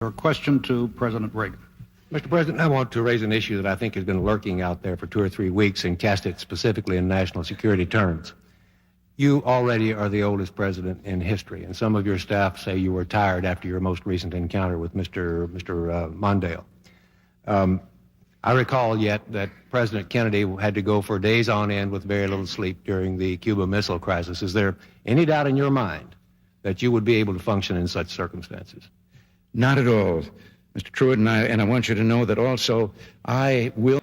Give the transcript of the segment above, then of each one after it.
Your question to President Reagan. Mr. President, I want to raise an issue that I think has been lurking out there for 2 or 3 weeks and cast it specifically in national security terms. You already are the oldest president in history, and some of your staff say you were tired after your most recent encounter with Mr. Mondale. I recall yet that President Kennedy had to go for days on end with very little sleep during the Cuba Missile Crisis. Is there any doubt in your mind that you would be able to function in such circumstances? Not at all, Mr. Truitt, and I want you to know that also I will.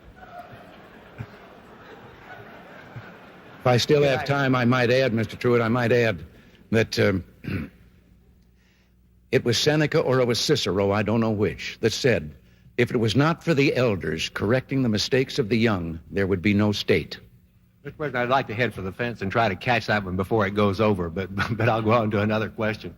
If I still have time, I might add, Mr. Truitt, that it was Seneca or it was Cicero, I don't know which, that said, if it was not for the elders correcting the mistakes of the young, there would be no state. Mr. President, I'd like to head for the fence and try to catch that one before it goes over, but I'll go on to another question.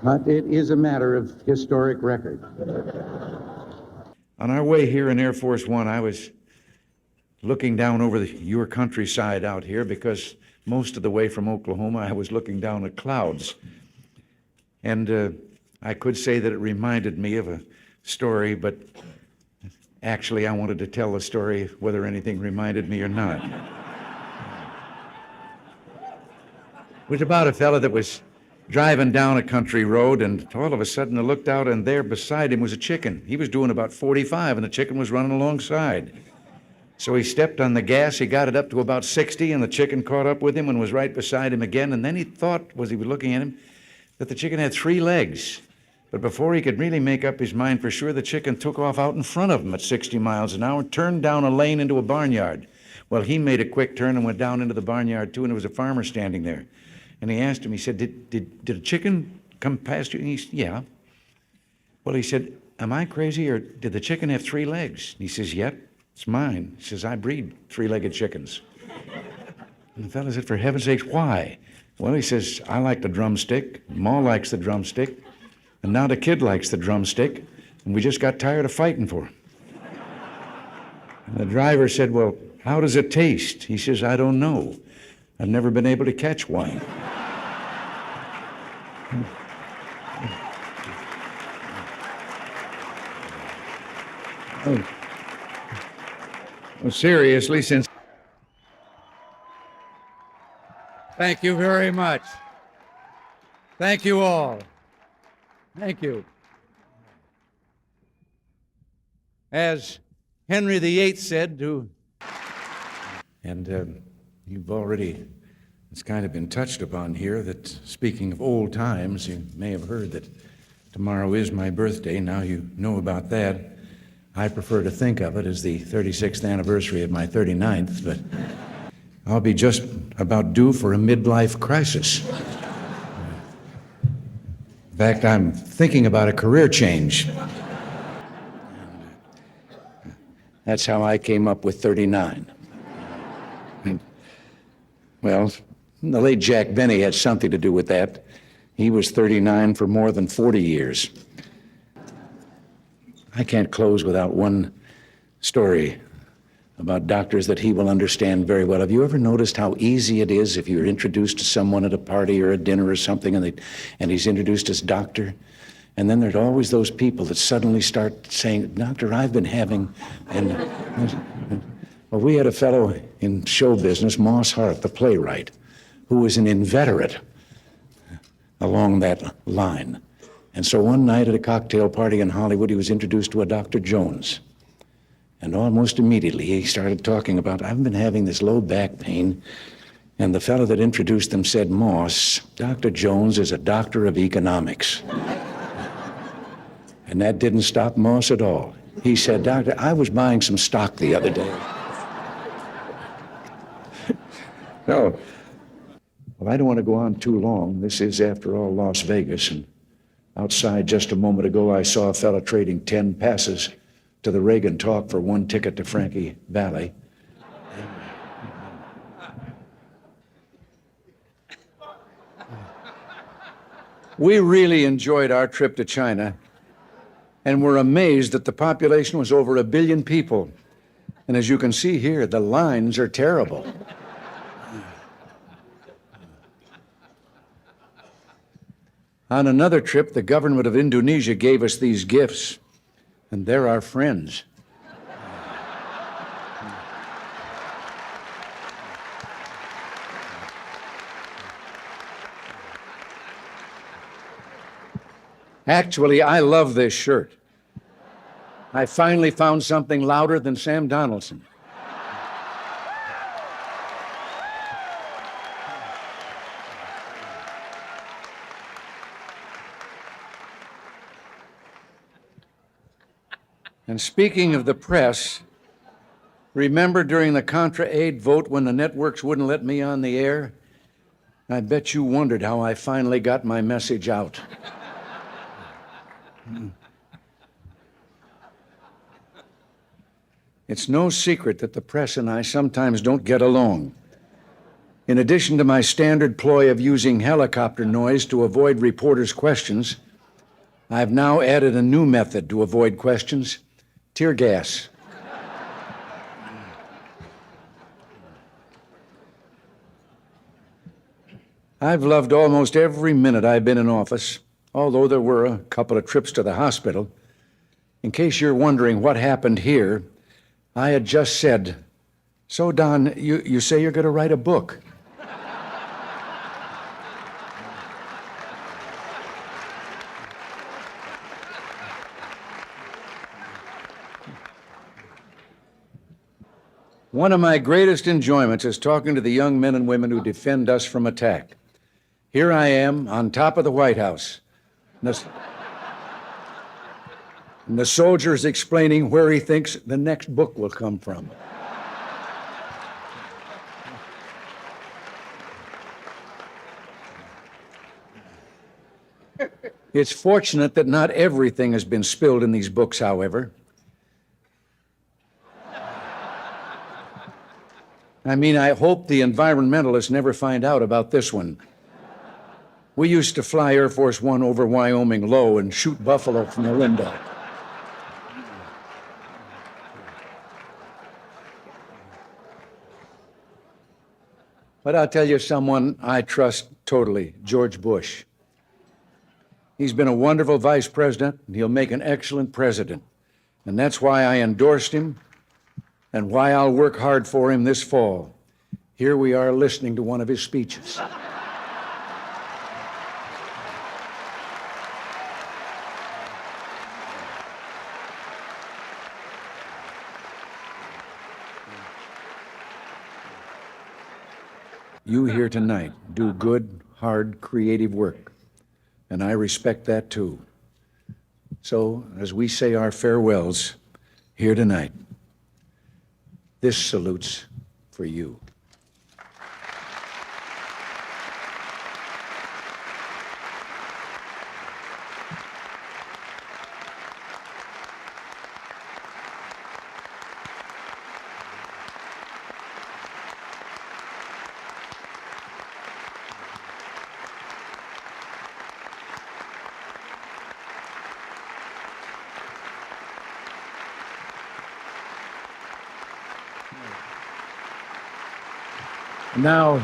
But it is a matter of historic record. On our way here in Air Force One, I was looking down over your countryside out here because most of the way from Oklahoma, I was looking down at clouds. And I could say that it reminded me of a story, but actually I wanted to tell the story whether anything reminded me or not. It was about a fellow that was driving down a country road, and all of a sudden I looked out, and there beside him was a chicken. He was doing about 45, and the chicken was running alongside. So he stepped on the gas, he got it up to about 60, and the chicken caught up with him and was right beside him again, and then he thought, as he was looking at him, that the chicken had 3 legs. But before he could really make up his mind for sure, the chicken took off out in front of him at 60 miles an hour, turned down a lane into a barnyard. Well, he made a quick turn and went down into the barnyard, too, and there was a farmer standing there. And he asked him, he said, did a chicken come past you? And he said, yeah. Well, he said, am I crazy, or did the chicken have 3 legs? And he says, yep, it's mine. He says, I breed 3-legged chickens. And the fellow said, for heaven's sakes, why? Well, he says, I like the drumstick, Ma likes the drumstick, and now the kid likes the drumstick, and we just got tired of fighting for him. And the driver said, well, how does it taste? He says, I don't know. I've never been able to catch one. Well, seriously, since... Thank you very much. Thank you all. Thank you. As Henry VIII said to... And you've already, it's kind of been touched upon here that, speaking of old times, you may have heard that tomorrow is my birthday. Now you know about that. I prefer to think of it as the 36th anniversary of my 39th, but I'll be just about due for a midlife crisis. In fact, I'm thinking about a career change. That's how I came up with 39. Well, the late Jack Benny had something to do with that. He was 39 for more than 40 years. I can't close without one story about doctors that he will understand very well. Have you ever noticed how easy it is if you're introduced to someone at a party or a dinner or something and he's introduced as doctor? And then there's always those people that suddenly start saying, Doctor, I've been having... Well, we had a fellow in show business, Moss Hart, the playwright, who was an inveterate along that line. And so one night at a cocktail party in Hollywood, he was introduced to a Dr. Jones. And almost immediately he started talking about, I've been having this low back pain. And the fellow that introduced them said, Moss, Dr. Jones is a doctor of economics. And that didn't stop Moss at all. He said, Doctor, I was buying some stock the other day. No. Well, I don't want to go on too long. This is, after all, Las Vegas. And outside just a moment ago, I saw a fellow trading 10 passes to the Reagan talk for 1 ticket to Frankie Valley. We really enjoyed our trip to China and were amazed that the population was over 1 billion people. And as you can see here, the lines are terrible. On another trip, the government of Indonesia gave us these gifts, and they're our friends. Actually, I love this shirt. I finally found something louder than Sam Donaldson. And speaking of the press, remember during the Contra Aid vote when the networks wouldn't let me on the air? I bet you wondered how I finally got my message out. It's no secret that the press and I sometimes don't get along. In addition to my standard ploy of using helicopter noise to avoid reporters' questions, I've now added a new method to avoid questions: tear gas. I've loved almost every minute I've been in office, although there were a couple of trips to the hospital. In case you're wondering what happened here, I had just said, "So, Don, you say you're going to write a book." One of my greatest enjoyments is talking to the young men and women who defend us from attack. Here I am on top of the White House. And the soldier is explaining where he thinks the next book will come from. It's fortunate that not everything has been spilled in these books, however. I hope the environmentalists never find out about this one. We used to fly Air Force One over Wyoming low and shoot buffalo from the window. But I'll tell you someone I trust totally: George Bush. He's been a wonderful vice president, and he'll make an excellent president. And that's why I endorsed him and why I'll work hard for him this fall. Here we are listening to one of his speeches. You here tonight do good, hard, creative work, and I respect that too. So, as we say our farewells here tonight, this salute's for you. Now,